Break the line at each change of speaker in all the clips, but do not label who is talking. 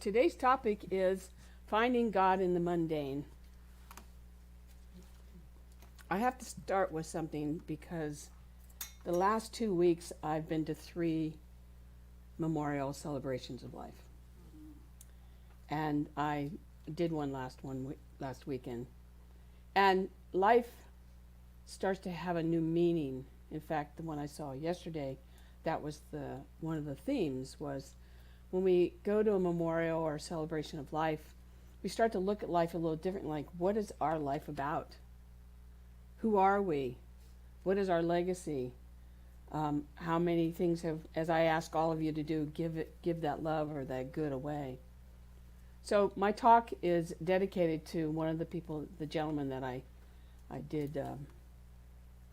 today's topic is finding God in the mundane. I have to start with something because the last 2 weeks I've been to 3 memorial celebrations of life. And I did one last weekend. And life starts to have a new meaning. In fact, the one I saw yesterday, that was one of the themes was when we go to a memorial or a celebration of life, we start to look at life a little different, like what is our life about? Who are we? What is our legacy? How many things have, as I ask all of you to do, give that love or that good away. So my talk is dedicated to one of the people, the gentleman that I did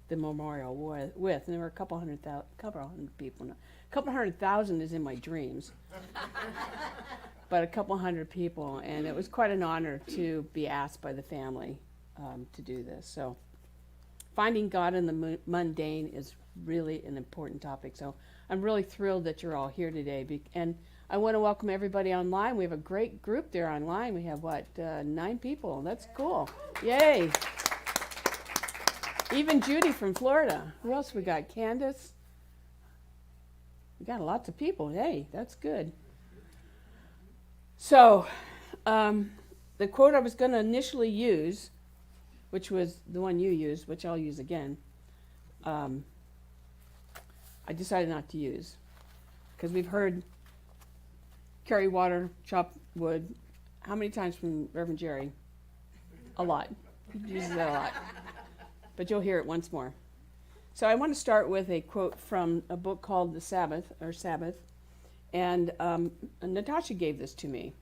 the memorial with, and there were a couple hundred people. A couple 100,000 is in my dreams, but a couple hundred people, and it was quite an honor to be asked by the family to do this. So finding God in the mundane is really an important topic. So I'm really thrilled that you're all here today, and I want to welcome everybody online. We have a great group there online. We have 9 people. That's cool. Yay. Even Judy from Florida. Who else we got? Candace. We got lots of people. Hey, that's good. So, the quote I was going to initially use, which was the one you used, which I'll use again, I decided not to use because we've heard carry water, chop wood. How many times from Reverend Jerry? A lot. He uses that a lot. But you'll hear it once more. So I want to start with a quote from a book called The Sabbath, and Natasha gave this to me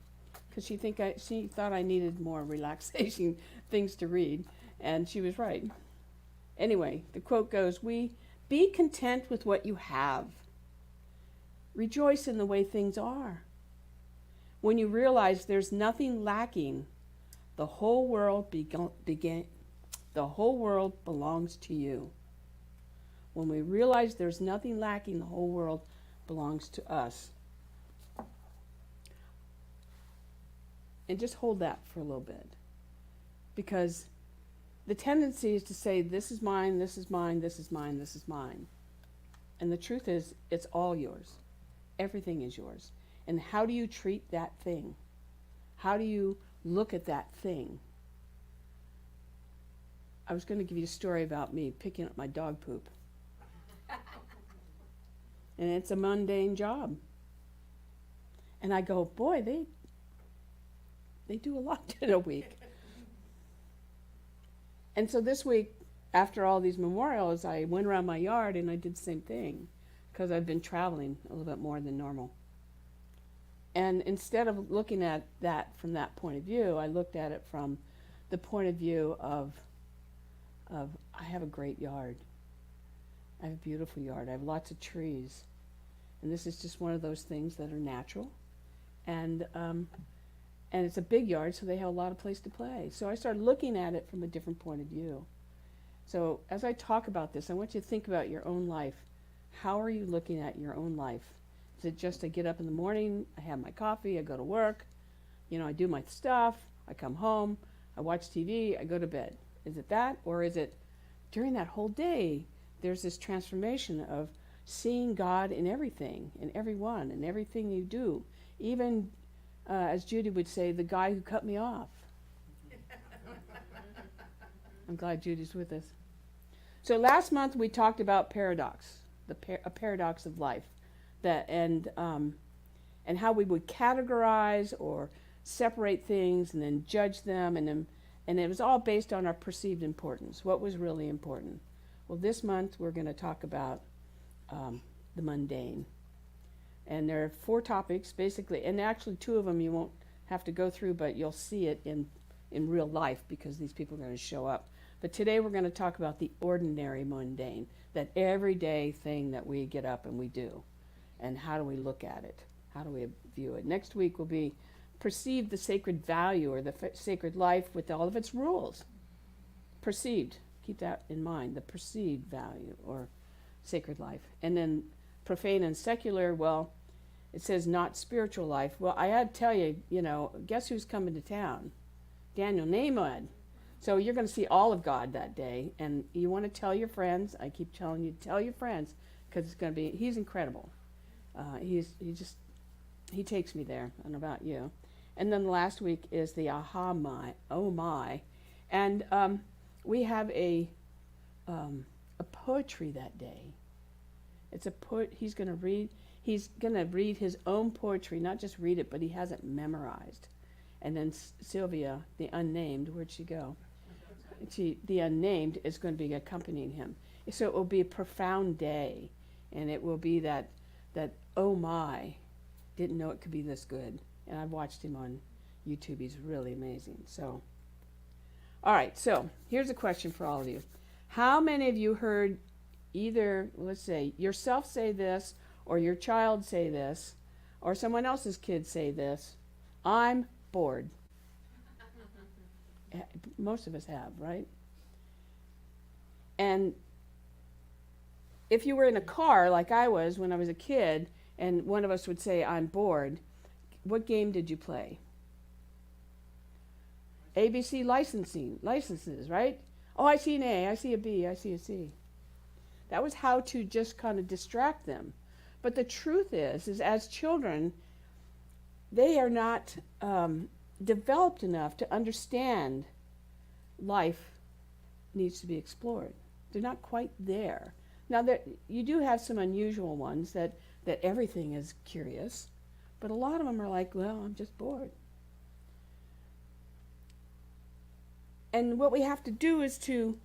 because she thought I needed more relaxation things to read, and she was right. Anyway, the quote goes, "Be content with what you have. Rejoice in the way things are. When you realize there's nothing lacking, the whole world belongs to you." When we realize there's nothing lacking, the whole world belongs to us. And just hold that for a little bit. Because the tendency is to say, this is mine, this is mine, this is mine, this is mine. And the truth is, it's all yours. Everything is yours. And how do you treat that thing? How do you look at that thing? I was going to give you a story about me picking up my dog poop. And it's a mundane job. And I go, boy, they do a lot in a week. And so this week, after all these memorials, I went around my yard and I did the same thing because I've been traveling a little bit more than normal. And instead of looking at that from that point of view, I looked at it from the point of view of I have a great yard. I have a beautiful yard. I have lots of trees. And this is just one of those things that are natural. And it's a big yard, so they have a lot of place to play. So I started looking at it from a different point of view. So as I talk about this, I want you to think about your own life. How are you looking at your own life? Is it just I get up in the morning, I have my coffee, I go to work, I do my stuff, I come home, I watch TV, I go to bed? Is it that? Or is it during that whole day, there's this transformation of seeing God in everything, in everyone, in everything you do. Even, as Judy would say, the guy who cut me off. I'm glad Judy's with us. So last month we talked about paradox, a paradox of life, and how we would categorize or separate things and then judge them, and it was all based on our perceived importance. What was really important? Well, this month we're going to talk about the mundane. And there are 4 topics, basically, and actually 2 of them you won't have to go through, but you'll see it in real life because these people are going to show up. But today we're going to talk about the ordinary mundane, that everyday thing that we get up and we do. And how do we look at it? How do we view it? Next week will be perceive the sacred value or the sacred life with all of its rules. Perceived. Keep that in mind, the perceived value or sacred life. And then profane and secular, well, It says not spiritual life. Well, I had to tell you, guess who's coming to town? Daniel Nahmod. So you're going to see all of God that day, and you want to tell your friends. I keep telling you, tell your friends, because it's going to be. He's incredible. He takes me there. I don't know about you. And then last week is the oh my, and we have a poetry that day. It's a poet. He's going to read his own poetry, not just read it, but he has it memorized. And then Sylvia, the unnamed, where'd she go? The unnamed is going to be accompanying him. So it will be a profound day, and it will be that oh my, didn't know it could be this good. And I've watched him on YouTube. He's really amazing. So, all right. So here's a question for all of you. How many of you heard either, let's say, yourself say this, or your child say this, or someone else's kid say this? I'm bored. Most of us have, right? And if you were in a car like I was when I was a kid, and one of us would say, I'm bored, what game did you play? ABC licenses, right? Oh, I see an A, I see a B, I see a C. That was how to just kind of distract them. But the truth is as children, they are not developed enough to understand life needs to be explored. They're not quite there. Now, you do have some unusual ones that everything is curious, but a lot of them are like, well, I'm just bored. And what we have to do is to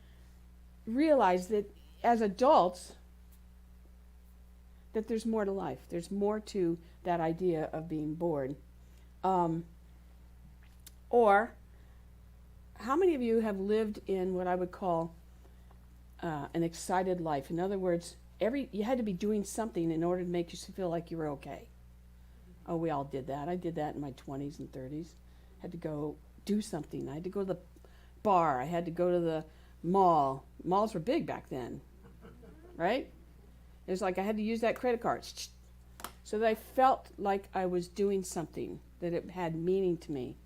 realize that as adults, that there's more to life. There's more to that idea of being bored. Or, how many of you have lived in what I would call an excited life? In other words, you had to be doing something in order to make you feel like you were okay. Oh, we all did that. I did that in my 20s and 30s. Had to go do something. I had to go to the bar. I had to go to the mall. Malls were big back then, right? It was like I had to use that credit card so that I felt like I was doing something, that it had meaning to me.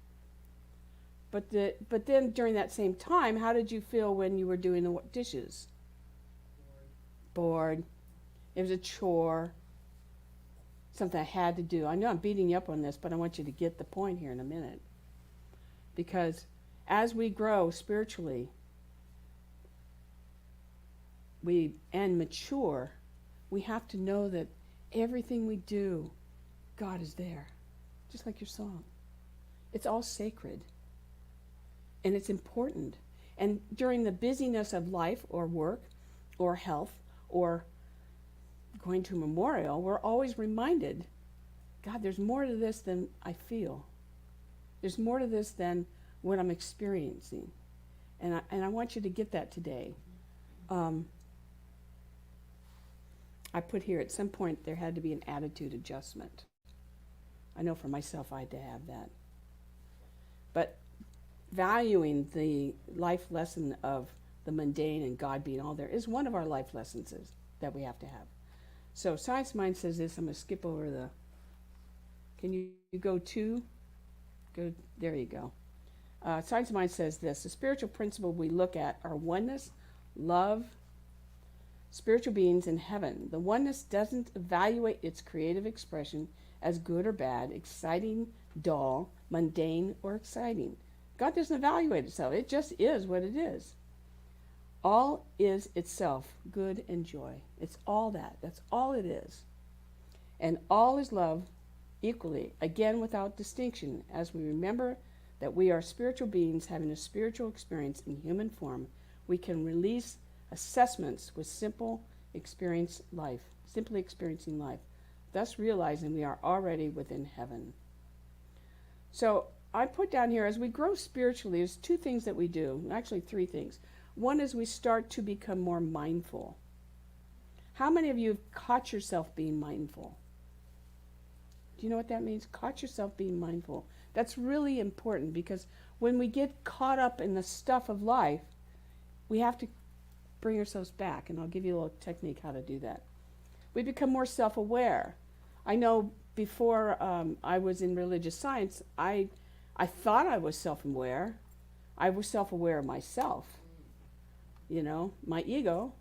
But then during that same time, how did you feel when you were doing the dishes? Bored. It was a chore. Something I had to do. I know I'm beating you up on this, but I want you to get the point here in a minute. Because as we grow spiritually, and mature, we have to know that everything we do, God is there. Just like your song. It's all sacred. And it's important. And during the busyness of life or work or health or going to a memorial, we're always reminded, God, there's more to this than I feel. There's more to this than what I'm experiencing. And I want you to get that today. I put here, at some point, there had to be an attitude adjustment. I know for myself I had to have that. But valuing the life lesson of the mundane and God being all there is one of our life lessons that we have to have. So Science Mind says this. I'm going to skip over can you go to? There you go. Science Mind says this. The spiritual principle we look at are oneness, love, spiritual beings in heaven. The oneness doesn't evaluate its creative expression as good or bad, exciting, dull, mundane, or exciting. God doesn't evaluate itself. It just is what it is. All is itself good and joy. It's all that. That's all it is. And all is love equally, again without distinction, as we remember that we are spiritual beings having a spiritual experience in human form. We can release assessments with simply experiencing life, thus realizing we are already within heaven. So I put down here, as we grow spiritually, there's two things that we do, actually three things. One is we start to become more mindful. How many of you have caught yourself being mindful? Do you know what that means? Caught yourself being mindful. That's really important, because when we get caught up in the stuff of life, we have to bring ourselves back, and I'll give you a little technique how to do that. We become more self-aware. I know before I was in religious science, I thought I was self-aware. I was self-aware of myself, my ego,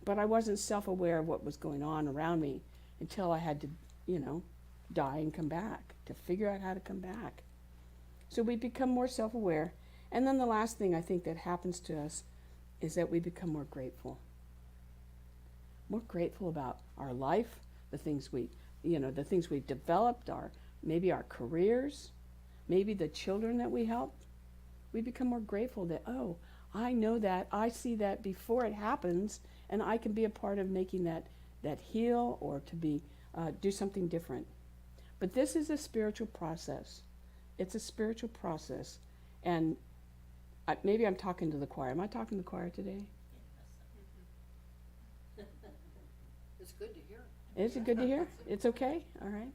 but I wasn't self-aware of what was going on around me until I had to, die and come back, to figure out how to come back. So we become more self-aware. And then the last thing I think that happens to us is that we become more grateful. More grateful about our life, the things we've developed, maybe our careers, maybe the children that we help. We become more grateful that, oh, I know that, I see that before it happens, and I can be a part of making that heal or to do something different. But this is a spiritual process. It's a spiritual process. And maybe I'm talking to the choir. Am I talking to the choir today?
It's good to hear.
Is it good to hear? It's okay? All right.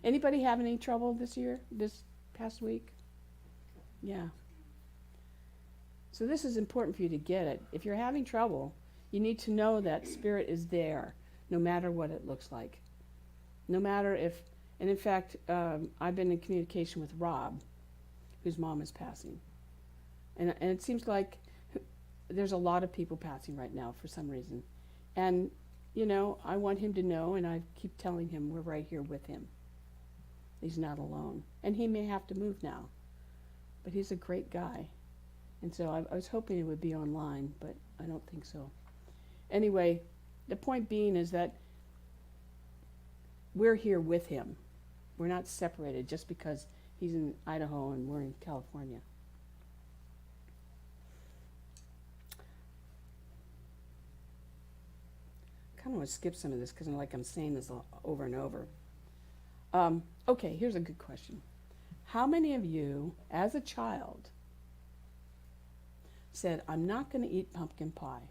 Anybody have any trouble this past week? Yeah. So this is important for you to get it. If you're having trouble, you need to know that Spirit is there, no matter what it looks like. No matter if, and in fact, I've been in communication with Rob, whose mom is passing. And it seems like there's a lot of people passing right now for some reason. And, I want him to know, and I keep telling him we're right here with him. He's not alone. And he may have to move now. But he's a great guy. And so I was hoping it would be online, but I don't think so. Anyway, the point being is that we're here with him. We're not separated just because he's in Idaho and we're in California. I kind of want to skip some of this because I'm saying this over and over. Okay, here's a good question. How many of you, as a child, said, I'm not going to eat pumpkin pie?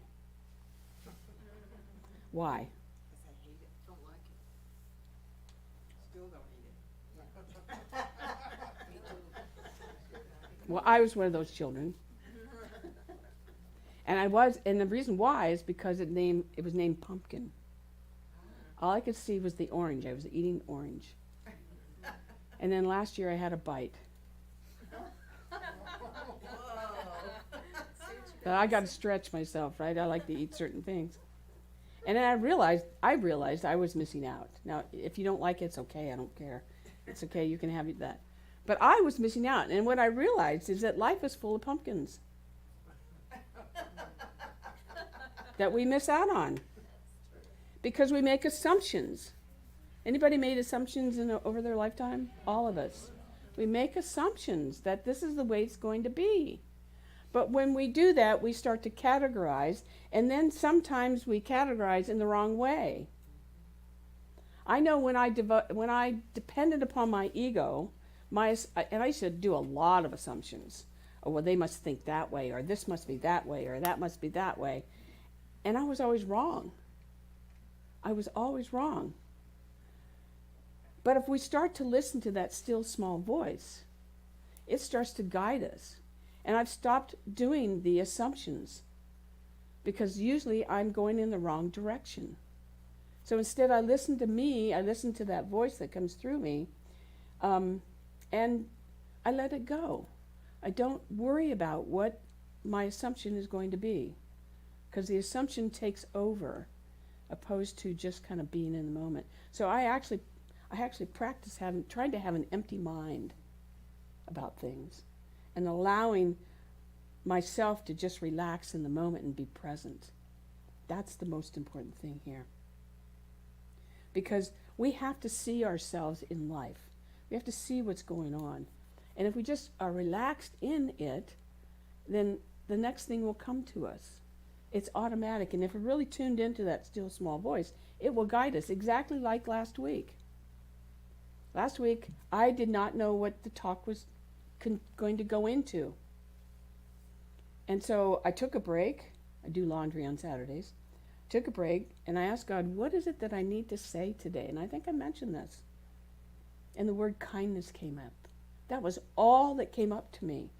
Why?
Because I hate it. Don't like it. Still don't eat it. Me too.
Well, I was one of those children. And the reason why is because it was named pumpkin. All I could see was the orange. I was eating orange. And then last year I had a bite. But I got to stretch myself, right? I like to eat certain things. And then I realized I was missing out. Now, if you don't like it, it's okay. I don't care. It's okay. You can have that. But I was missing out. And what I realized is that life is full of pumpkins that we miss out on because we make assumptions. Anybody made assumptions over their lifetime? All of us. We make assumptions that this is the way it's going to be. But when we do that, we start to categorize, and then sometimes we categorize in the wrong way. I know when I depended upon my ego, and I used to do a lot of assumptions. Oh, well, they must think that way, or this must be that way, or that must be that way. And I was always wrong. I was always wrong. But if we start to listen to that still small voice, it starts to guide us. And I've stopped doing the assumptions because usually I'm going in the wrong direction. So instead I listen to me, I listen to that voice that comes through me, and I let it go. I don't worry about what my assumption is going to be because the assumption takes over opposed to just kind of being in the moment. So I actually practice trying to have an empty mind about things and allowing myself to just relax in the moment and be present. That's the most important thing here. Because we have to see ourselves in life. We have to see what's going on. And if we just are relaxed in it, then the next thing will come to us. It's automatic. And if we're really tuned into that still small voice, it will guide us exactly like last week. Last week, I did not know what the talk was going to go into. And so I took a break. I do laundry on Saturdays. Took a break, and I asked God, what is it that I need to say today? And I think I mentioned this. And the word kindness came up. That was all that came up to me.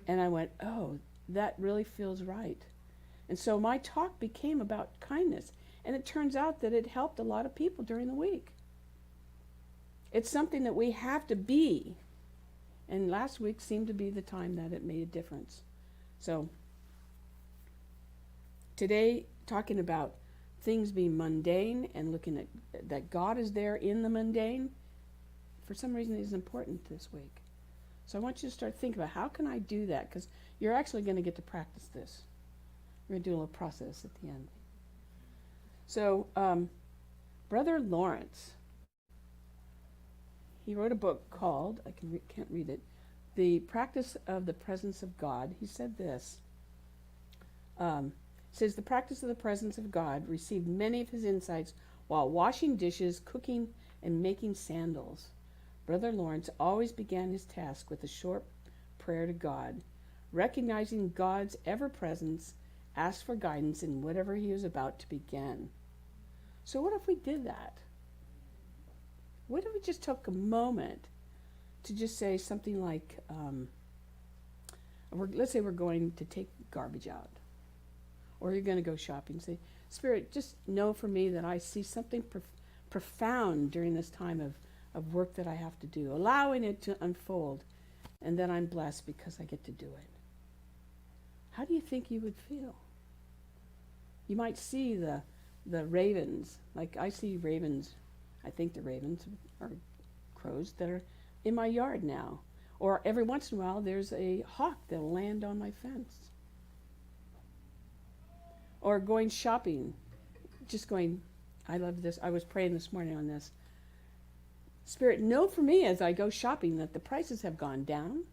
And I went, oh, that really feels right. And so my talk became about kindness. And it turns out that it helped a lot of people during the week. It's something that we have to be. And last week seemed to be the time that it made a difference. So today, talking about things being mundane and looking at that God is there in the mundane, for some reason is important this week. So I want you to start thinking about how can I do that, because you're actually going to get to practice this. We're going to do a little process at the end. So Brother Lawrence, he wrote a book called, can't read it, The Practice of the Presence of God. He said this, says the practice of the presence of God received many of his insights while washing dishes, cooking, and making sandals. Brother Lawrence always began his task with a short prayer to God, recognizing God's ever-presence, asked for guidance in whatever he was about to begin. So what if we did that? What if we just took a moment to just say something like, let's say we're going to take garbage out, or you're going to go shopping. Say, Spirit, just know for me that I see something profound during this time of work that I have to do, allowing it to unfold, and then I'm blessed because I get to do it. How do you think you would feel? You might see the ravens, like I see ravens. I think the ravens are crows that are in my yard now. Or every once in a while there's a hawk that'll land on my fence. Or going shopping, just going, I love this. I was praying this morning on this. Spirit, know for me as I go shopping that the prices have gone down.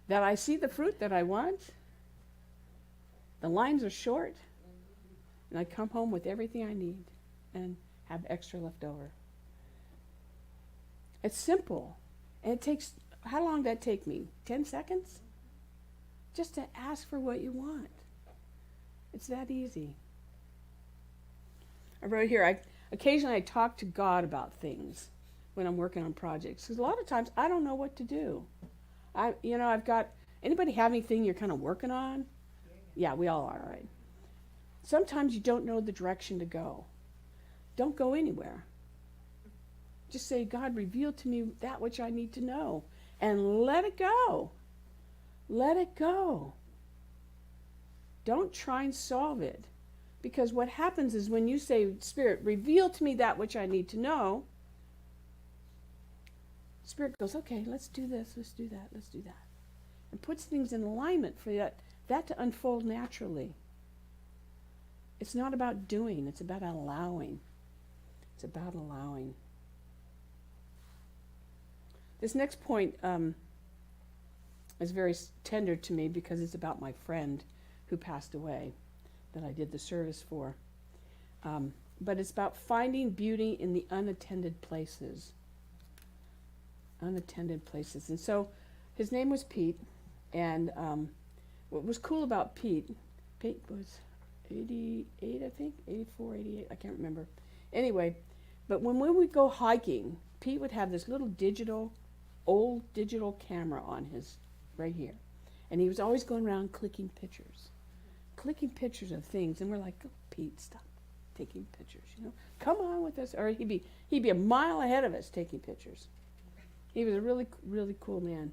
That I see the fruit that I want. The lines are short. And I come home with everything I need and have extra left over. It's simple. And it takes, how long did that take me? 10 seconds? Just to ask for what you want. It's that easy. I wrote here, occasionally I talk to God about things when I'm working on projects. Because a lot of times I don't know what to do. I've got, anybody have anything you're kind of working on? Yeah, we all are, right? Sometimes you don't know the direction to go. Don't go anywhere. Just say, God, reveal to me that which I need to know. And let it go. Let it go. Don't try and solve it. Because what happens is when you say, Spirit, reveal to me that which I need to know, Spirit goes, okay, let's do this, let's do that, let's do that. And puts things in alignment for that to unfold naturally. It's not about doing, it's about allowing. It's about allowing. This next point is very tender to me because it's about my friend who passed away that I did the service for. But it's about finding beauty in the unattended places. Unattended places. And so his name was Pete. And what was cool about Pete was 88, I think, 84, 88, I can't remember. Anyway, but when we would go hiking, Pete would have this little old digital camera on his, right here. And he was always going around clicking pictures of things. And we're like, oh, Pete, stop taking pictures, Come on with us. Or he'd be a mile ahead of us taking pictures. He was a really, really cool man.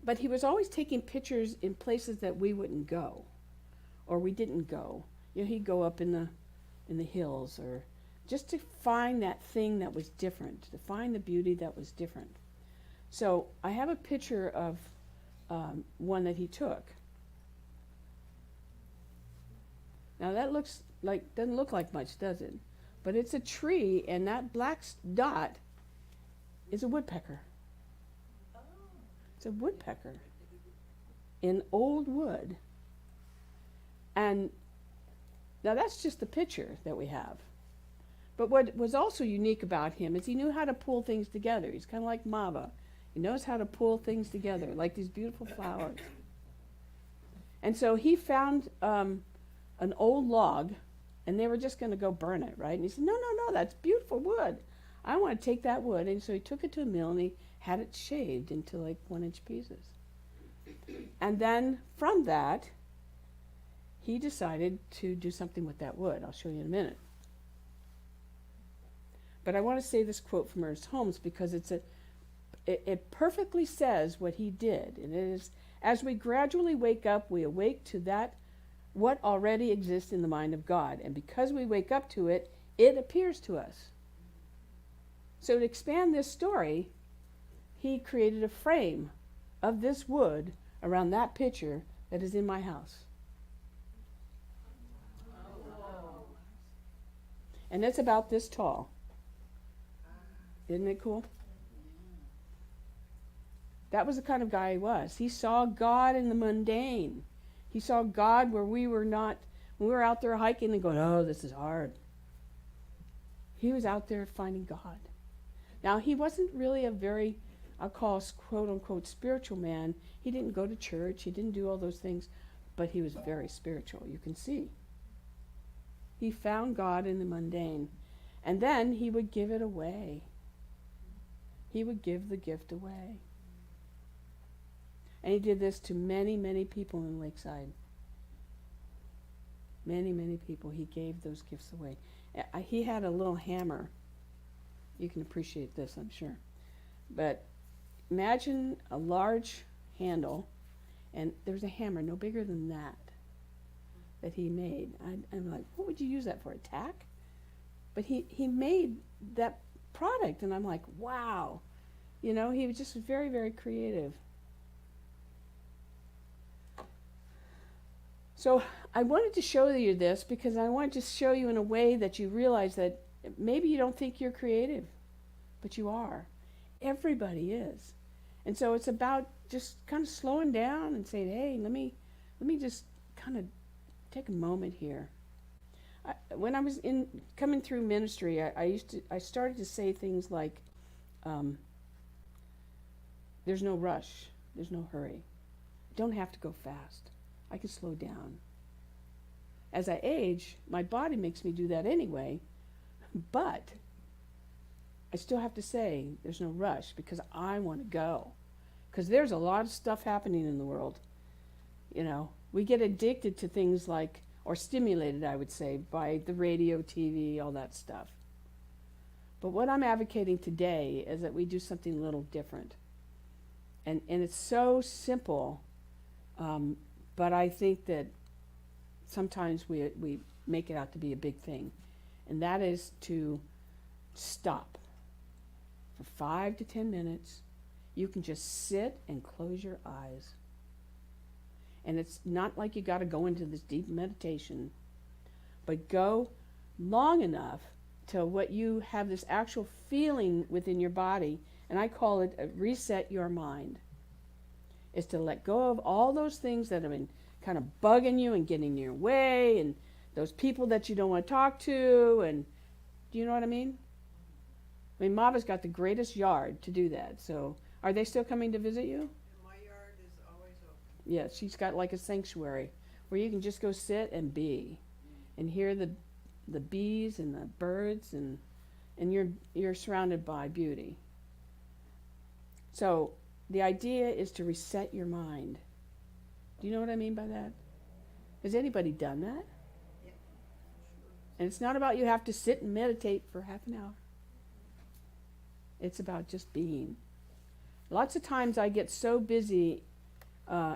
But he was always taking pictures in places that we wouldn't go, or we didn't go. He'd go up in the hills, or just to find that thing that was different, to find the beauty that was different. So I have a picture of one that he took. Now that doesn't look like much, does it? But it's a tree, and that black dot is a woodpecker. It's a woodpecker in old wood. And now that's just the picture that we have. But what was also unique about him is he knew how to pull things together. He's kind of like Mava. He knows how to pull things together, like these beautiful flowers. And so he found an old log, and they were just going to go burn it, right? And he said, no, that's beautiful wood. I want to take that wood. And so he took it to a mill, and he had it shaved into like 1-inch pieces. And then from that, he decided to do something with that wood. I'll show you in a minute. But I want to say this quote from Ernest Holmes because it perfectly says what he did. And it is, as we gradually wake up, we awake to that what already exists in the mind of God. And because we wake up to it, it appears to us. So to expand this story, he created a frame of this wood around that picture that is in my house. And it's about this tall. Isn't it cool? That was the kind of guy he was. He saw God in the mundane. He saw God where we were not, when we were out there hiking and going, oh, this is hard. He was out there finding God. Now, he wasn't really a very, I'll call quote unquote spiritual man. He didn't go to church. He didn't do all those things, but he was very spiritual. You can see. He found God in the mundane. And then he would give it away. He would give the gift away. And he did this to many, many people in Lakeside. Many, many people. He gave those gifts away. He had a little hammer. You can appreciate this, I'm sure. But imagine a large handle, and there's a hammer no bigger than that he made. I'm like, what would you use that for, a tack? But he made that product, and I'm like, wow. You know, he was just very, very creative. So I wanted to show you this because I wanted to show you in a way that you realize that maybe you don't think you're creative, but you are. Everybody is. And so it's about just kind of slowing down and saying, hey, let me just kind of take a moment here. When I was coming through ministry, I started to say things like, there's no rush, there's no hurry. Don't have to go fast. I can slow down. As I age, my body makes me do that anyway, but I still have to say there's no rush because I want to go. Because there's a lot of stuff happening in the world. You know, we get addicted to things like, or stimulated, I would say, by the radio, TV, all that stuff. But what I'm advocating today is that we do something a little different. And it's so simple, but I think that sometimes we make it out to be a big thing. And that is to stop for 5 to 10 minutes. You can just sit and close your eyes. And it's not like you got to go into this deep meditation, but go long enough till what you have this actual feeling within your body, and I call it a reset your mind, is to let go of all those things that have been kind of bugging you and getting in your way, and those people that you don't want to talk to, and do you know what I mean? I mean, Mava's got the greatest yard to do that, so are they still coming to visit you?
My yard is always open.
Yeah, she's got like a sanctuary where you can just go sit and be and hear the bees and the birds, and you're surrounded by beauty. So the idea is to reset your mind. Do you know what I mean by that? Has anybody done that?
Yep.
And it's not about you have to sit and meditate for half an hour. It's about just being. Lots of times I get so busy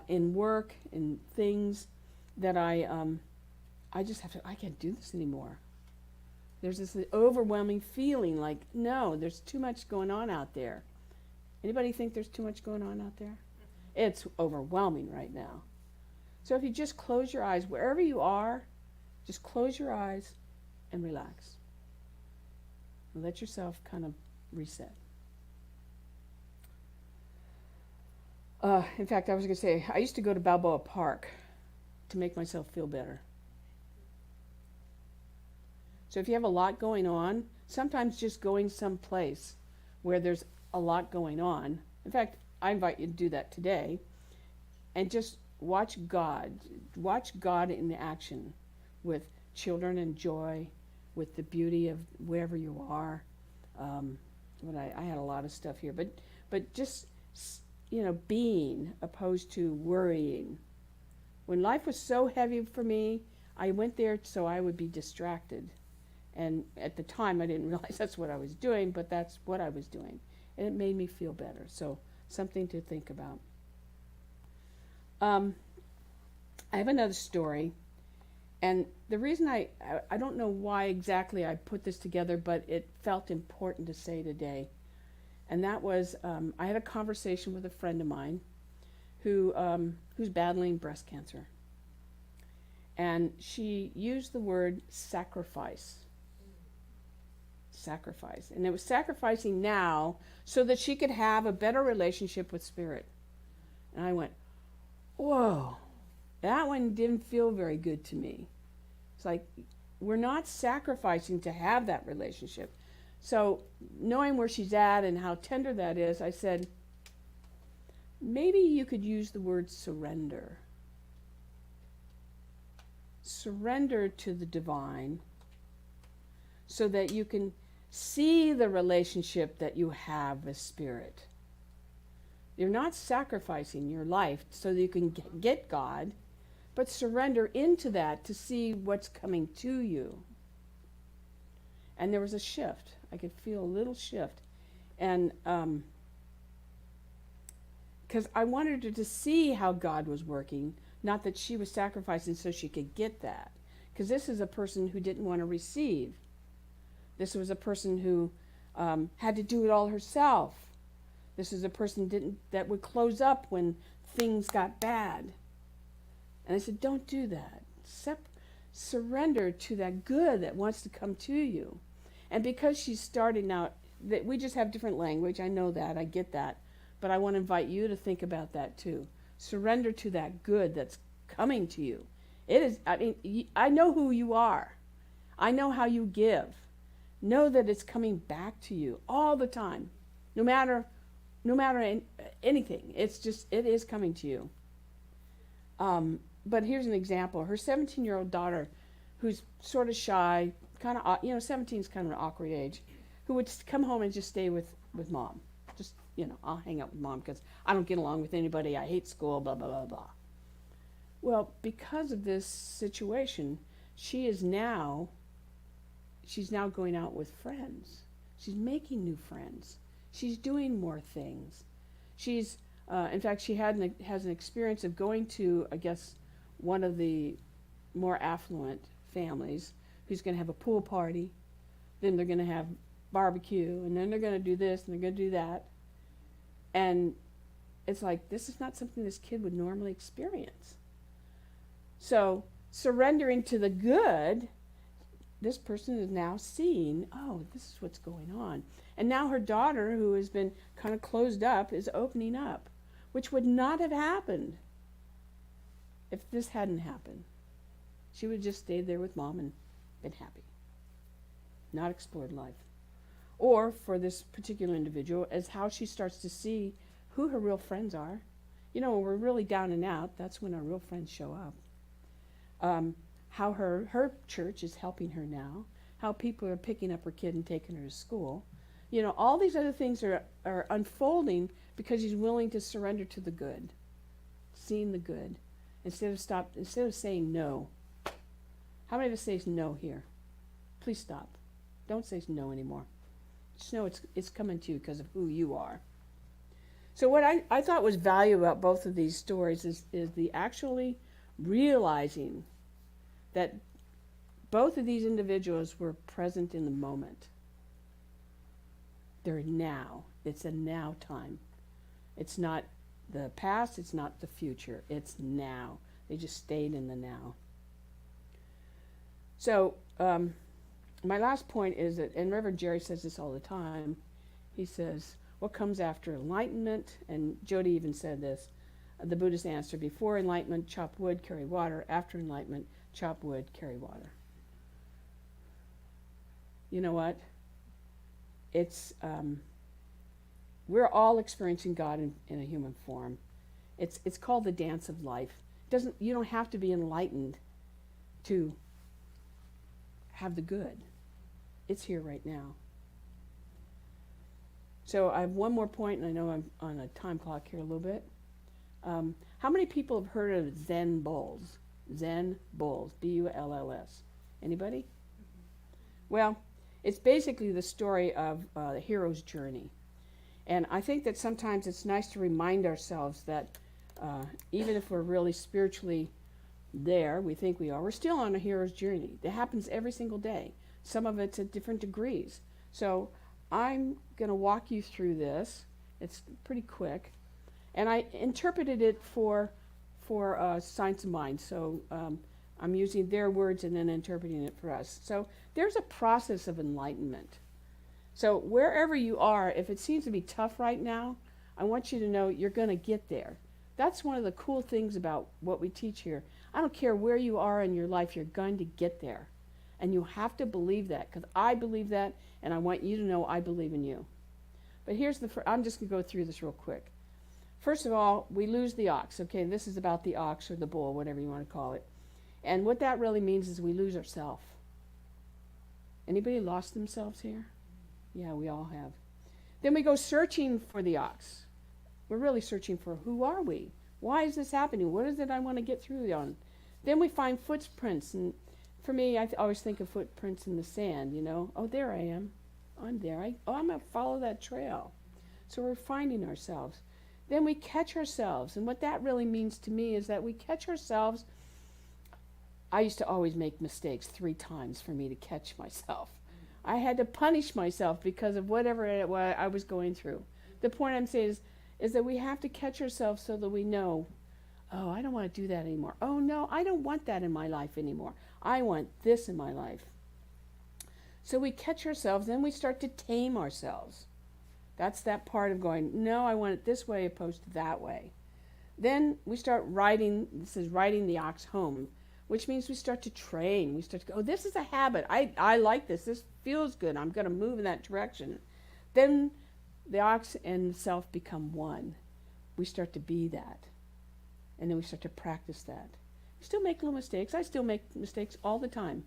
in work and things that I just have to, I can't do this anymore. There's this overwhelming feeling like, no, there's too much going on out there. Anybody think there's too much going on out there? It's overwhelming right now. So if you just close your eyes, wherever you are, just close your eyes and relax. And let yourself kind of reset. In fact, I was going to say, I used to go to Balboa Park to make myself feel better. So if you have a lot going on, sometimes just going someplace where there's a lot going on. In fact, I invite you to do that today. And just watch God. Watch God in action with children and joy, with the beauty of wherever you are. I had a lot of stuff here. But just, being opposed to worrying. When life was so heavy for me, I went there so I would be distracted. And at the time, I didn't realize that's what I was doing, but that's what I was doing. And it made me feel better. So, something to think about. I have another story. And the reason I don't know why exactly I put this together, but it felt important to say today. And that was, I had a conversation with a friend of mine who's battling breast cancer. And she used the word sacrifice. Sacrifice. And it was sacrificing now so that she could have a better relationship with Spirit. And I went, whoa, that one didn't feel very good to me. It's like, we're not sacrificing to have that relationship. So, knowing where she's at and how tender that is, I said, maybe you could use the word surrender. Surrender to the divine so that you can see the relationship that you have with Spirit. You're not sacrificing your life so that you can get God, but surrender into that to see what's coming to you. And there was a shift. I could feel a little shift. And because I wanted her to see how God was working, not that she was sacrificing so she could get that. Because this is a person who didn't want to receive. This was a person who had to do it all herself. This is a person that would close up when things got bad. And I said, don't do that. Surrender to that good that wants to come to you. And because she's starting out, that we just have different language. I know that. I get that. But I want to invite you to think about that too. Surrender to that good that's coming to you. It is, I mean, I know who you are. I know how you give. Know that it's coming back to you all the time. No matter anything. It's just, it is coming to you. But here's an example. Her 17-year-old daughter, who's sort of shy, kind of, 17 is kind of an awkward age, who would come home and just stay with mom. Just, I'll hang out with mom because I don't get along with anybody. I hate school, blah, blah, blah, blah. Well, because of this situation, she's now going out with friends. She's making new friends. She's doing more things. She's, in fact, she has an experience of going to, I guess, one of the more affluent families who's going to have a pool party. Then they're going to have barbecue, and then they're going to do this, and they're going to do that. And it's like, this is not something this kid would normally experience. So, surrendering to the good, this person is now seeing, oh, this is what's going on. And now her daughter, who has been kind of closed up, is opening up, which would not have happened if this hadn't happened. She would have just stayed there with mom and been happy, not explored life. Or for this particular individual, as how she starts to see who her real friends are. When we're really down and out, that's when our real friends show up. How her church is helping her now, how people are picking up her kid and taking her to school. All these other things are unfolding because she's willing to surrender to the good, seeing the good, instead of saying no. How many of us say no here? Please stop. Don't say no anymore. Just know it's coming to you because of who you are. So what I thought was valuable about both of these stories is the actually realizing that both of these individuals were present in the moment. They're now. It's a now time. It's not the past, it's not the future. It's now. They just stayed in the now. So, my last point is that, and Reverend Jerry says this all the time, he says, what comes after enlightenment? And Jody even said this, the Buddhist answer, before enlightenment, chop wood, carry water. After enlightenment, chop wood, carry water. You know what? It's, we're all experiencing God in a human form. It's called the dance of life. You don't have to be enlightened to have the good. It's here right now. So I have one more point, and I know I'm on a time clock here a little bit. How many people have heard of Zen Bulls? Zen Bulls, B-U-L-L-S. Anybody? Well, it's basically the story of the hero's journey. And I think that sometimes it's nice to remind ourselves that even if we're really spiritually there, we think we are, we're still on a hero's journey. It happens every single day. Some of it's at different degrees. So I'm going to walk you through this. It's pretty quick. And I interpreted it for Science of Mind. So I'm using their words and then interpreting it for us. So there's a process of enlightenment. So wherever you are, if it seems to be tough right now, I want you to know you're going to get there. That's one of the cool things about what we teach here. I don't care where you are in your life, you're going to get there. And you have to believe that, because I believe that, and I want you to know I believe in you. But here's I'm just going to go through this real quick. First of all, we lose the ox. Okay, this is about the ox or the bull, whatever you want to call it. And what that really means is we lose ourselves. Anybody lost themselves here? Yeah, we all have. Then we go searching for the ox. We're really searching for who are we? Why is this happening? What is it I want to get through on? Then we find footprints. And for me, I always think of footprints in the sand, you know. Oh, there I am. I'm there. I'm going to follow that trail. So we're finding ourselves. Then we catch ourselves. And what that really means to me is that we catch ourselves. I used to always make mistakes 3 times for me to catch myself. I had to punish myself because of whatever I was going through. The point I'm saying is that we have to catch ourselves so that we know, oh, I don't want to do that anymore. Oh, no, I don't want that in my life anymore. I want this in my life. So we catch ourselves, then we start to tame ourselves. That's that part of going, no, I want it this way opposed to that way. Then we start riding the ox home, which means we start to train. We start to go, oh, this is a habit. I like this. This feels good. I'm going to move in that direction. Then the ox and self become one. We start to be that. And then we start to practice that. We still make little mistakes. I still make mistakes all the time.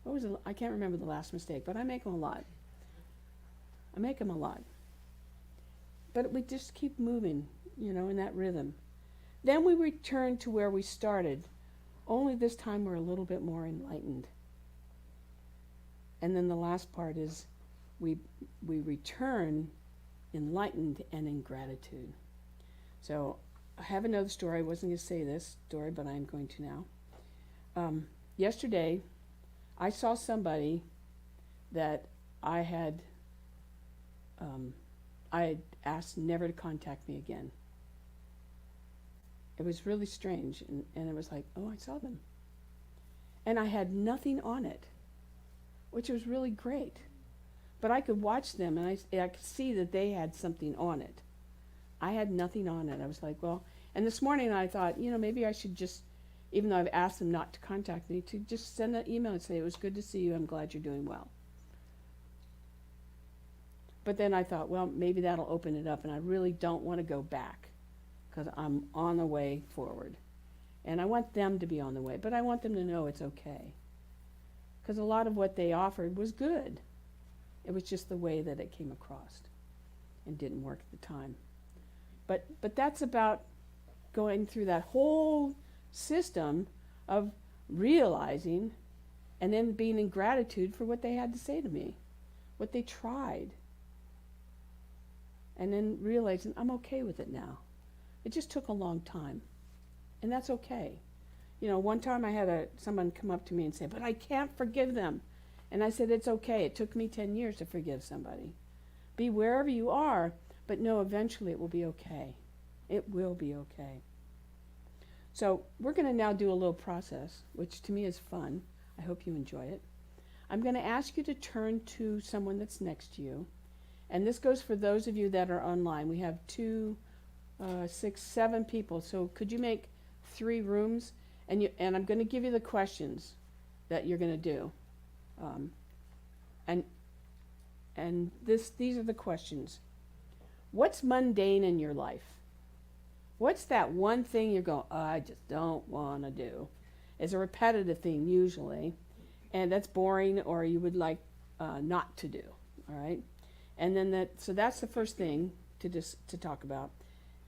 What was it? I can't remember the last mistake, but I make them a lot. I make them a lot. But we just keep moving, you know, in that rhythm. Then we return to where we started. Only this time we're a little bit more enlightened. And then the last part is we return enlightened and in gratitude. So I have another story. I wasn't going to say this story, but I'm going to now. Yesterday, I saw somebody that I had asked never to contact me again. It was really strange, and it was like, oh, I saw them. And I had nothing on it, which was really great. But I could watch them, and I could see that they had something on it. I had nothing on it. I was like, well, and this morning I thought, you know, maybe I should just, even though I've asked them not to contact me, to just send an email and say, it was good to see you, I'm glad you're doing well. But then I thought, well, maybe that'll open it up, and I really don't want to go back because I'm on the way forward. And I want them to be on the way, but I want them to know it's okay. Because a lot of what they offered was good. It was just the way that it came across and didn't work at the time. But that's about going through that whole system of realizing and then being in gratitude for what they had to say to me, what they tried. And then realizing I'm okay with it now. It just took a long time. And that's okay. You know, one time I had someone come up to me and say, but I can't forgive them. And I said, it's okay. It took me 10 years to forgive somebody. Be wherever you are, but know eventually it will be okay. It will be okay. So we're going to now do a little process, which to me is fun. I hope you enjoy it. I'm going to ask you to turn to someone that's next to you. And this goes for those of you that are online. We have 2, 6, 7 people. So could you make 3 rooms? And I'm going to give you the questions that you're going to do. And these are the questions. What's mundane in your life? What's that one thing you're going, oh, I just don't want to do? It's a repetitive thing usually, and that's boring or you would like not to do, all right? And then so that's the first thing to talk about.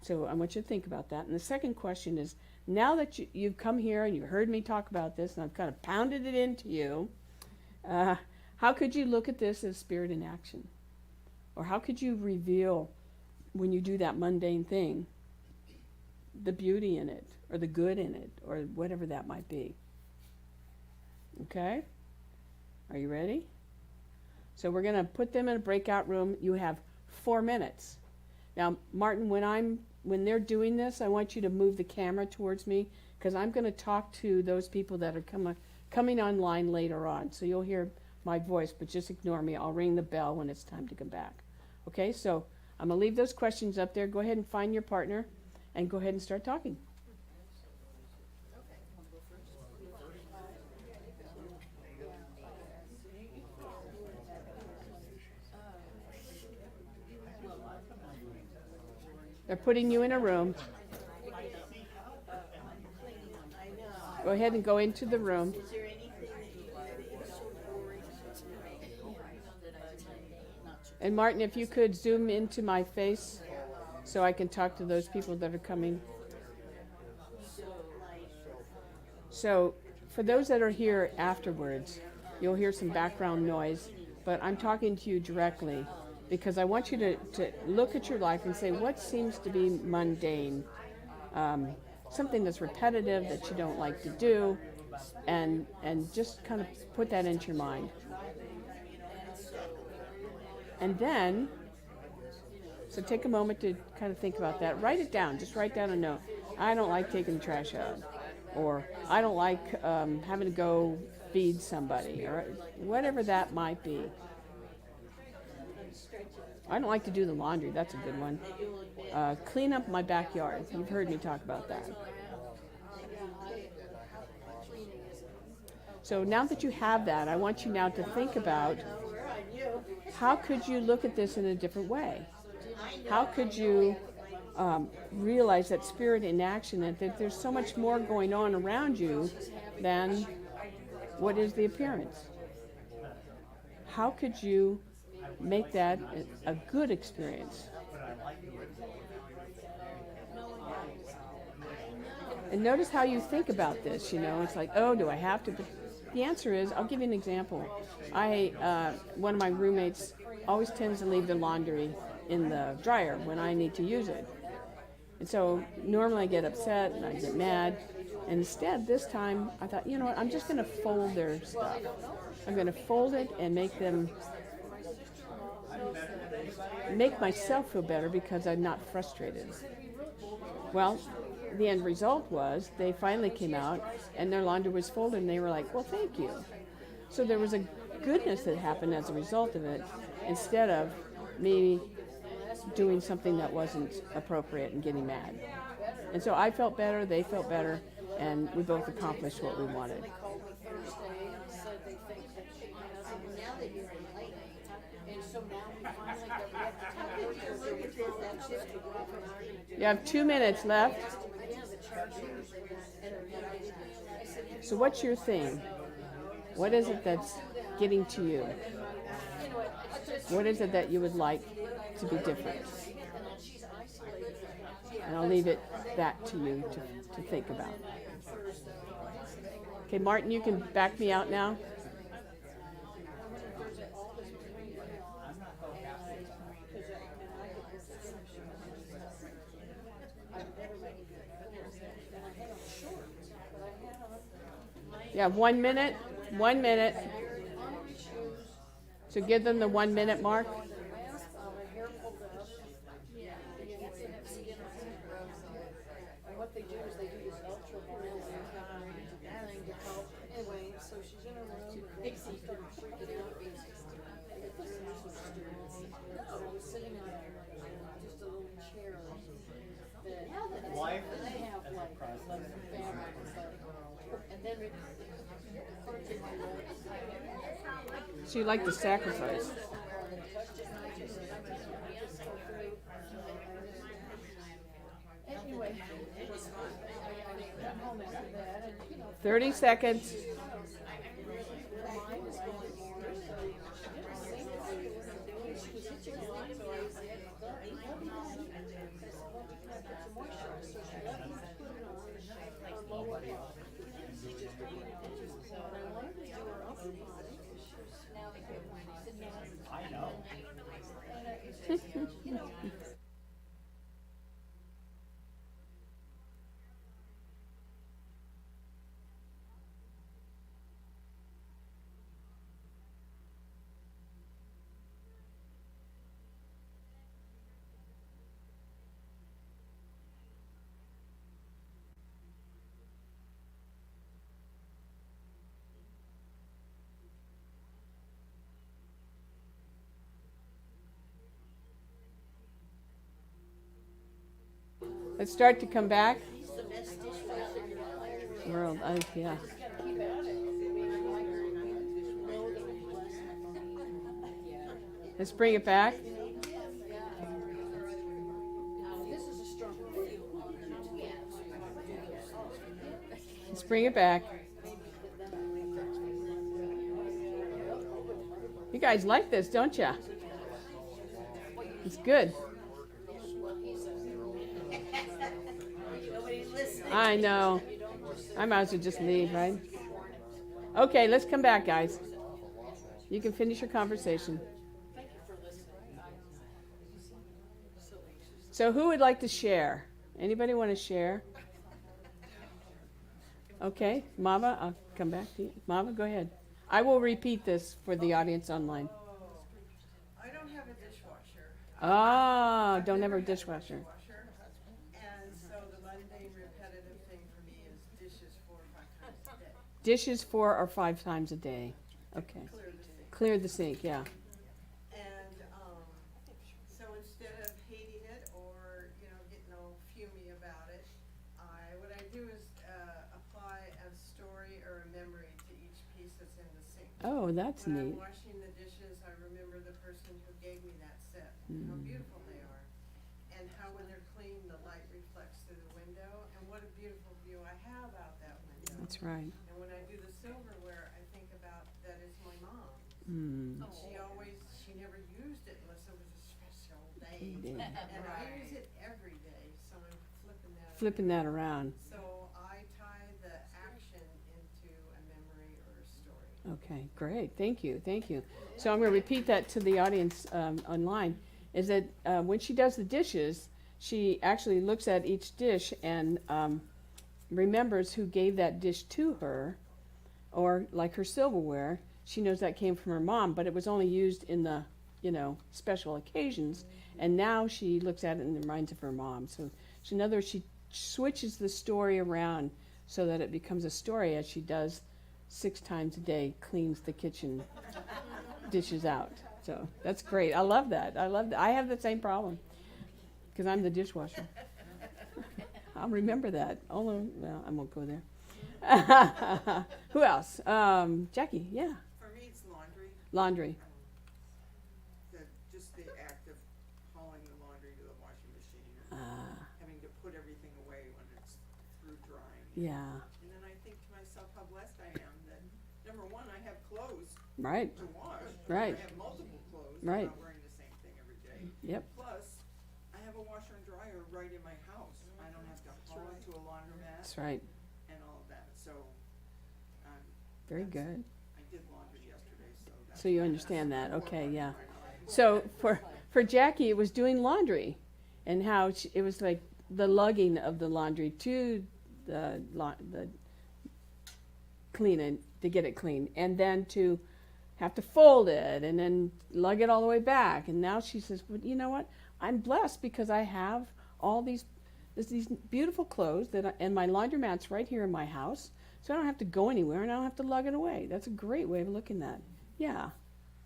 So I want you to think about that. And the second question is, now that you've come here and you heard me talk about this, and I've kind of pounded it into you, how could you look at this as spirit in action? Or how could you reveal, when you do that mundane thing, the beauty in it, or the good in it, or whatever that might be? Okay? Are you ready? So we're going to put them in a breakout room. You have 4 minutes. Now, Martin, when they're doing this, I want you to move the camera towards me, because I'm going to talk to those people that are coming online later on. So you'll hear my voice, but just ignore me. I'll ring the bell when it's time to come back. Okay, so I'm going to leave those questions up there. Go ahead and find your partner, and go ahead and start talking. They're putting you in a room. Go ahead and go into the room.
Is there anything that is so boring that I tend not to?
And Martin, if you could zoom into my face so I can talk to those people that are coming. So for those that are here afterwards, you'll hear some background noise, but I'm talking to you directly because I want you to look at your life and say, what seems to be mundane? Something that's repetitive that you don't like to do, and just kind of put that into your mind. And then, so take a moment to kind of think about that. Write it down. Just write down a note. I don't like taking the trash out. Or I don't like having to go feed somebody. Or whatever that might be. I don't like to do the laundry. That's a good one. Clean up my backyard. You've heard me talk about that. So now that you have that, I want you now to think about, how could you look at this in a different way? How could you realize that spirit in action, that there's so much more going on around you than what is the appearance? How could you make that a good experience? And notice how you think about this, it's like, oh, do I have to? But the answer is, I'll give you an example. One of my roommates always tends to leave the laundry in the dryer when I need to use it. And so normally I get upset and I get mad. And instead, this time, I thought, you know what, I'm just going to fold their stuff. I'm going to fold it and make myself feel better because I'm not frustrated. Well, the end result was they finally came out and their laundry was folded and they were like, well, thank you. So there was a goodness that happened as a result of it, instead of me doing something that wasn't appropriate and getting mad. And so I felt better, they felt better, and we both accomplished what we wanted. You have 2 minutes left. So what's your thing? What is it that's getting to you? What is it that you would like to be different? And I'll leave that to you to think about. Okay, Martin, you can back me out now. Yeah, 1 minute. 1 minute. So give them the 1 minute mark.
What they do is they do this ultra thing to help. Anyway, so she's in her room. Dixie started freaking out. So I was sitting on just a little chair that
Life
they have like fabric and stuff. And then
So you like the sacrifice.
anyway,
30 seconds.
I know.
Let's start to come back. World, yeah. Let's bring it back. Let's bring it back. You guys like this, don't you? It's good. I know. I might as well just leave, right? Okay, let's come back, guys. You can finish your conversation. So who would like to share? Anybody want to share? Okay, Mama, I'll come back to you. Mama, go ahead. I will repeat this for the audience online.
I don't have a dishwasher.
Ah, don't have a dishwasher.
And so the mundane repetitive thing for me is dishes 4 or 5 times a day.
Dishes 4 or 5 times a day. Okay.
Clear the sink.
Clear the sink, yeah.
And so instead of hating it or, getting all fumey about it, what I do is apply a story or a memory to each piece that's in the sink.
Oh, that's
When
neat.
I'm washing the dishes, I remember the person who gave me that set, and how beautiful they are. And how when they're clean, the light reflects through the window, and what a beautiful view I have out that window.
That's right.
And when I do the silverware, I think about that is my mom.
Mm.
She never used it unless it was a special day.
Yeah.
And I use it every day, so I'm flipping that.
Flipping that around.
So I tie the action into a memory or a story.
Okay, great. Thank you. Thank you. So I'm going to repeat that to the audience online. Is that when she does the dishes, she actually looks at each dish and remembers who gave that dish to her, or like her silverware. She knows that came from her mom, but it was only used in the, special occasions. And now she looks at it and reminds of her mom. So in other words, she switches the story around so that it becomes a story as she does 6 times a day, cleans the kitchen dishes out. So that's great. I love that. I have the same problem because I'm the dishwasher. I'll remember that. Although, well, I won't go there. Who else? Jackie, yeah.
For me, it's laundry.
Laundry.
Just the act of hauling the laundry to the washing machine, having to put everything away when it's through drying.
Yeah.
And then I think to myself how blessed I am that, number one, I have clothes
Right.
to wash.
Right.
I have multiple clothes.
Right.
I'm not wearing the same thing every day.
Yep.
Plus, I have a washer and dryer right in my house. I don't have to haul it to a laundromat
That's right.
and all of that. So,
Very
that's-
good.
I did laundry yesterday, so that's.
So you understand that. Okay, yeah. So for Jackie, it was doing laundry, and how it was like the lugging of the laundry to the cleaning to get it clean, and then to have to fold it and then lug it all the way back. And now she says, well, you know what? I'm blessed because I have all these beautiful clothes and my laundromat's right here in my house, so I don't have to go anywhere and I don't have to lug it away. That's a great way of looking at it. Yeah.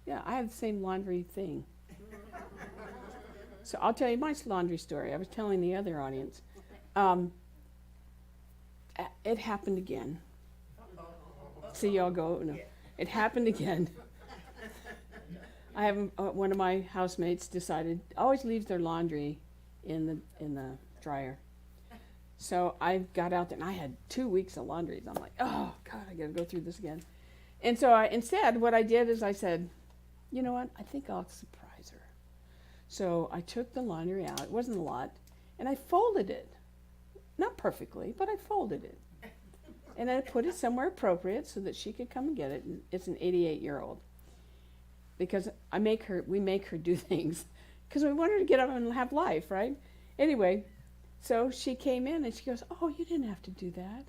Yeah, I have the same laundry thing. So I'll tell you my laundry story. I was telling the other audience. It happened again. See, y'all go, no. It happened again. I have one of my housemates decided, always leaves their laundry in the dryer. So I got out there and I had 2 weeks of laundry. I'm like, oh God, I gotta go through this again. And so instead, what I did is I said, you know what? I think I'll surprise her. So I took the laundry out. It wasn't a lot, and I folded it. Not perfectly, but I folded it. And I put it somewhere appropriate so that she could come and get it. And it's an 88-year-old. Because we make her do things. Because we want her to get up and have life, right? Anyway, so she came in and she goes, "Oh, you didn't have to do that.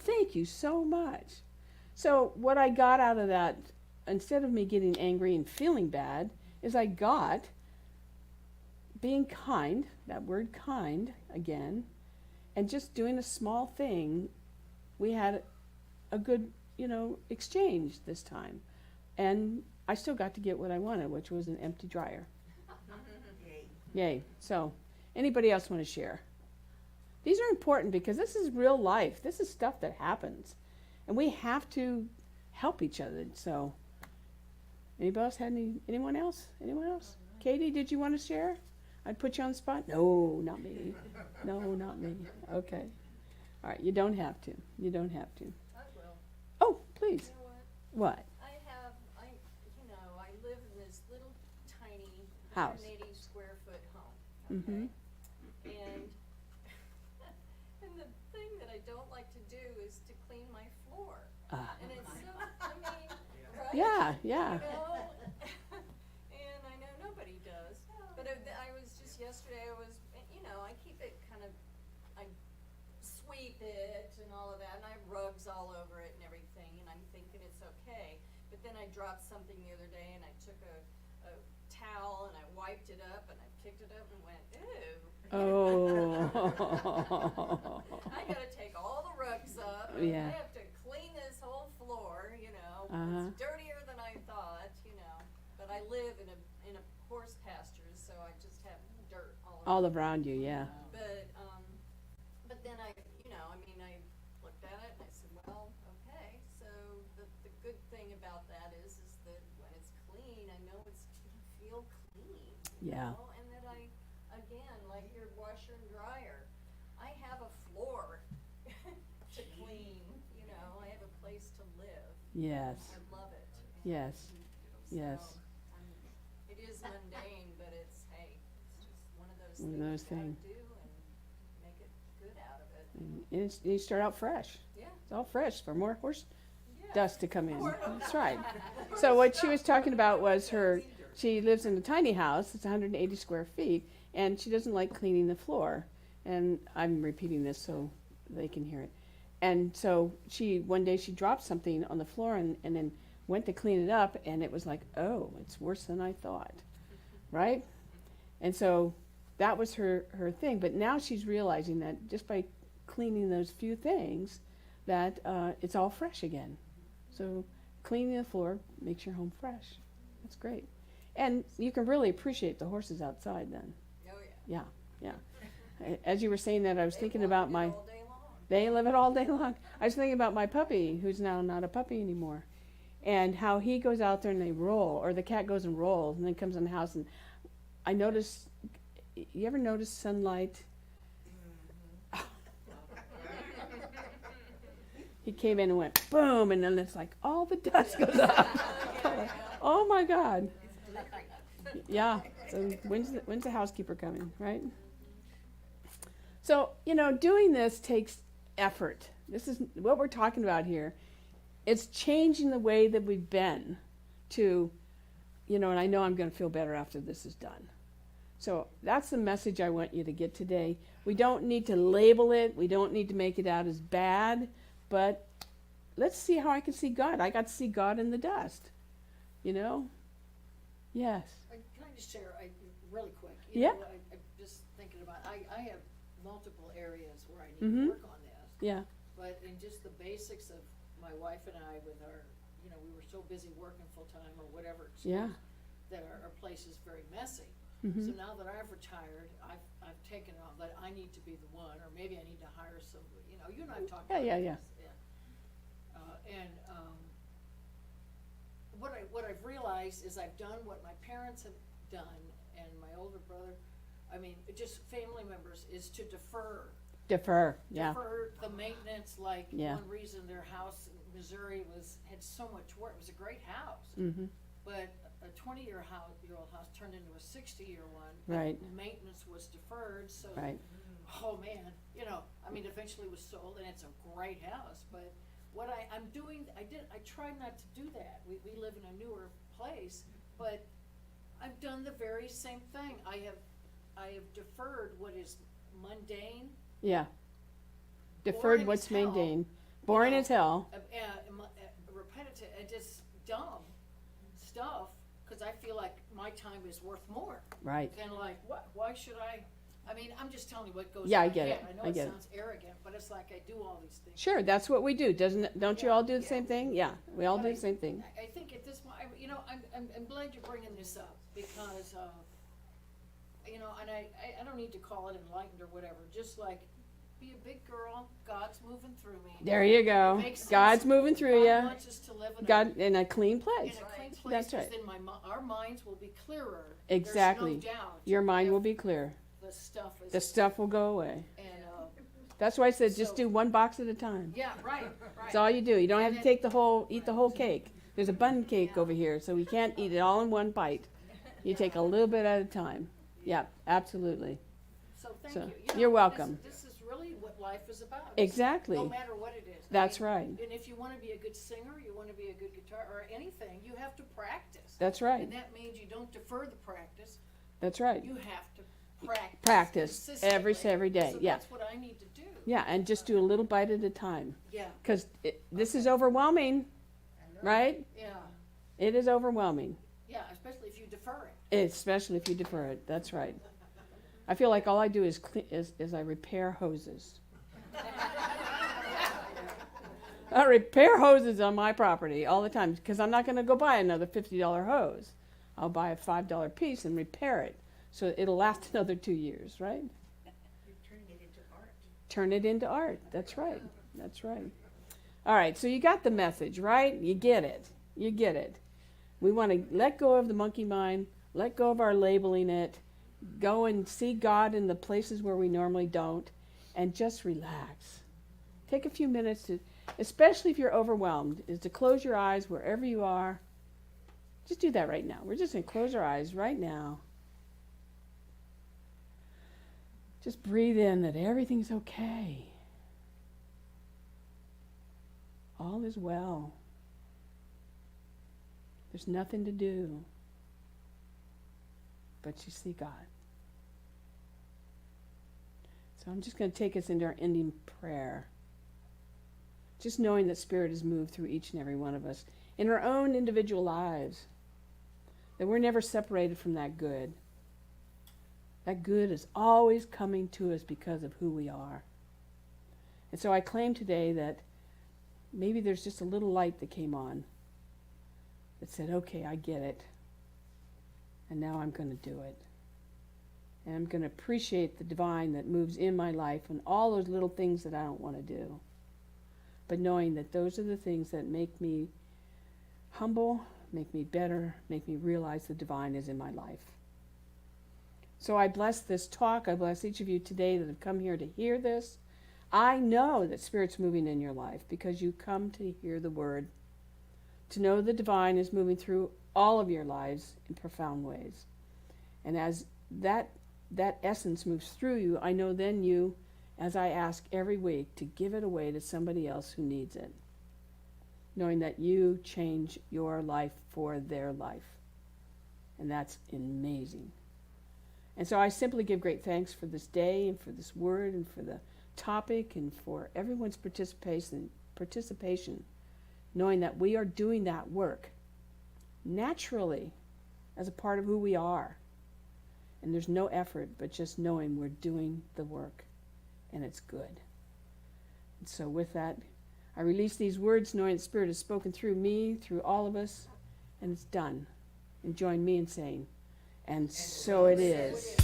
Thank you so much." So what I got out of that, instead of me getting angry and feeling bad, is I got being kind, that word kind again, and just doing a small thing. We had a good, exchange this time. And I still got to get what I wanted, which was an empty dryer. Yay. So, anybody else want to share? These are important because this is real life. This is stuff that happens. And we have to help each other. So, anybody else had anyone else? Anyone else? Katie, did you want to share? I'd put you on the spot? No, not me. No, not me. Okay. All right, you don't have to. You don't have to.
I will.
Oh, please.
You know what?
What?
I live in this little tiny
House.
180 square foot home.
Mm-hmm.
Okay? And and the thing that I don't like to do is to clean my floor. And it's so, right?
Yeah, yeah.
And I know nobody does. But I was just yesterday, I keep it I sweep it and all of that, and I have rugs all over it and everything, and I'm thinking it's okay. But then I dropped something the other day, and I took a towel and I wiped it up, and I picked it up and went, ew.
Oh.
I gotta take all the rugs up.
Yeah.
I have to clean this whole floor,
Uh-huh.
It's dirtier than I thought, But I live in a horse pastures, so I just have dirt
All around you, yeah.
But then I looked at it and I said, well, okay, so the good thing about that is that when it's clean, I know it's gonna feel clean.
Yeah.
And that again, like your washer and dryer, I have a floor to clean, I have a place to live.
Yes.
I love it.
Yes. Yes.
So, it is mundane, but it's just one of those
One of
things
those
you gotta
things.
do and make it good out of it.
And you start out fresh.
Yeah.
It's all fresh for more horse
Yeah.
dust to come in. That's right. So what she was talking about was she lives in a tiny house. It's 180 square feet, and she doesn't like cleaning the floor. And I'm repeating this so they can hear it. And so one day she dropped something on the floor and then went to clean it up, and it was like, oh, it's worse than I thought, right? And so that was her thing. But now she's realizing that just by cleaning those few things, that it's all fresh again. So cleaning the floor makes your home fresh. That's great. And you can really appreciate the horses outside then.
Oh, yeah.
Yeah, yeah. As you were saying that, I was thinking about
All day long.
they live it all day long. I was thinking about my puppy, who's now not a puppy anymore, and how he goes out there and they roll, or the cat goes and rolls and then comes in the house. And I noticed, you ever notice sunlight? He came in and went boom, and then it's like all the dust goes up. Oh my God. Yeah. So when's the housekeeper coming, right? So, doing this takes effort. This is what we're talking about here. It's changing the way that we've been to, and I know I'm going to feel better after this is done. So that's the message I want you to get today. We don't need to label it. We don't need to make it out as bad, but let's see how I can see God. I got to see God in the dust, Yes.
Can I just share, really quick?
Yeah.
I'm just thinking about, I have multiple areas where I need
Mhm.
to work on this.
Yeah.
But in just the basics of my wife and I with our, we were so busy working full-time or whatever excuse,
Yeah.
that our place is very messy.
Mhm.
So now that I've retired, I've taken on that I need to be the one, or maybe I need to hire somebody, you and I have talked about
Yeah.
this. What I've realized is I've done what my parents have done, and my older brother, just family members, is to defer.
Defer. Yeah.
Defer the maintenance, like
Yeah.
one reason their house in Missouri had so much work. It was a great house.
Mm-hmm.
But a 20-year-old house turned into a 60-year one. but
Right.
Maintenance was deferred, so,
Right.
oh man, eventually it was sold, and it's a great house, but what I'm doing, I try not to do that. We live in a newer place, but I've done the very same thing. I have deferred what is mundane,
Yeah. Deferred
Boring
what's
as hell.
maintained. Boring
know,
as hell.
repetitive, and just dumb stuff, cause I feel like my time is worth more.
Right.
Kinda like, why should I mean, I'm just telling you what goes in
Yeah,
my
I get
head.
it.
I know
I
it
get it.
sounds arrogant, but it's like I do all these things.
Sure, that's what we do. Don't you
Yeah,
all do the
yeah.
same thing? Yeah, we all
But
do the same thing.
I think at this point, you know, I'm glad you're bringing this up, because, you know, and I don't need to call it enlightened or whatever, just like, be a big girl, God's moving through me.
There you go.
It makes sense.
God's moving through
God
you.
wants us to live in
God in a clean
in
place.
a clean place,
That's
'cause
right.
then our minds will be clearer.
Exactly.
There's no doubt.
Your mind
if
will be clear.
The stuff is.
The stuff will go away.
And,
That's why I said just
So-
do one box at a time.
yeah, right.
That's all you do. You don't have to
And
take eat the whole cake. There's a bun cake over here, so we can't eat it all in one bite. You take a little bit at a time. Yeah, absolutely.
So thank
So,
you. You know,
you're welcome.
This is really what life is about.
Exactly.
No matter what it is. I
That's
mean,
right.
And if you wanna be a good singer, you wanna be a good guitar, or anything, you have to practice.
That's right.
And that means you don't defer the practice,
That's right.
you have to practice.
Practice every
consistently.
day.
So
Yeah.
that's what I need to do.
Yeah, and just do a little bite at a time.
Yeah,
Because this is overwhelming, right?
yeah,
It is overwhelming,
yeah, especially if you defer it.
especially if you defer it. That's right. I feel like all I do is I repair hoses. I repair hoses on my property all the time because I'm not going to go buy another $50 hose. I'll buy a $5 piece and repair it so it'll last another 2 years, right?
You're turning it into art.
Turn it into art. That's right. That's right. All right, so you got the message, right? You get it. You get it. We want to let go of the monkey mind, let go of our labeling it, go and see God in the places where we normally don't, and just relax. Take a few minutes to, especially if you're overwhelmed, is to close your eyes wherever you are. Just do that right now. We're just going to close our eyes right now. Just breathe in that everything's okay. All is well. There's nothing to do, but you see God. So I'm just going to take us into our ending prayer. Just knowing that Spirit has moved through each and every one of us in our own individual lives. That we're never separated from that good. That good is always coming to us because of who we are. And so I claim today that maybe there's just a little light that came on that said, okay, I get it. And now I'm going to do it. And I'm going to appreciate the divine that moves in my life and all those little things that I don't want to do. But knowing that those are the things that make me humble, make me better, make me realize the divine is in my life. So I bless this talk. I bless each of you today that have come here to hear this. I know that Spirit's moving in your life because you come to hear the word, to know the divine is moving through all of your lives in profound ways. And as that essence moves through you, I know then you, as I ask every week, to give it away to somebody else who needs it, knowing that you change your life for their life. And that's amazing. And so I simply give great thanks for this day and for this word and for the topic and for everyone's participation, knowing that we are doing that work naturally as a part of who we are. And there's no effort, but just knowing we're doing the work, and it's good. And so with that, I release these words knowing the Spirit has spoken through me, through all of us, and it's done. And join me in saying, and so it is.